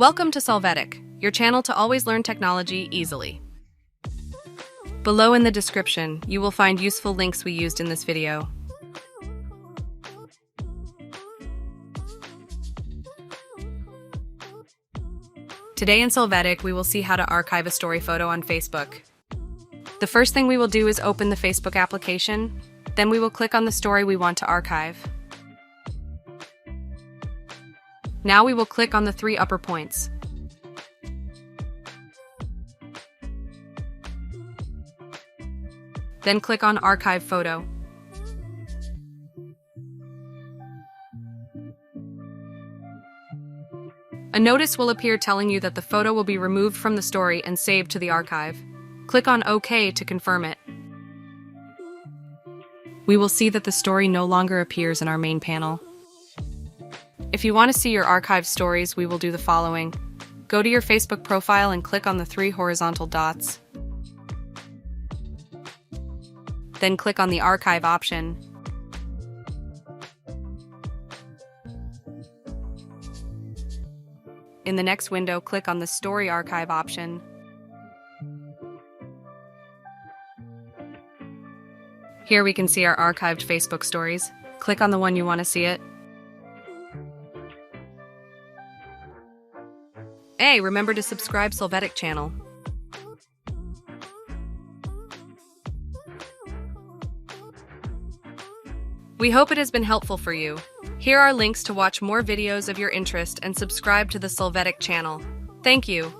Welcome to Solvetic, your channel to always learn technology easily. Below in the description, you will find useful links we used in this video. Today in Solvetic, we will see how to archive a story photo on Facebook. The first thing we will do is open the Facebook application, then we will click on the story we want to archive. Now we will click on the three upper points. Then click on Archive Photo. A notice will appear telling you that the photo will be removed from the story and saved to the archive. Click on OK to confirm it. We will see that the story no longer appears in our main panel. If you want to see your archived stories, we will do the following. Go to your Facebook profile and click on the three horizontal dots. Then click on the Archive option. In the next window, click on the Story Archive option. Here we can see our archived Facebook stories. Click on the one you want to see it. Hey, remember to subscribe Solvetic channel. We hope it has been helpful for you. Here are links to watch more videos of your interest and subscribe to the Solvetic channel. Thank you.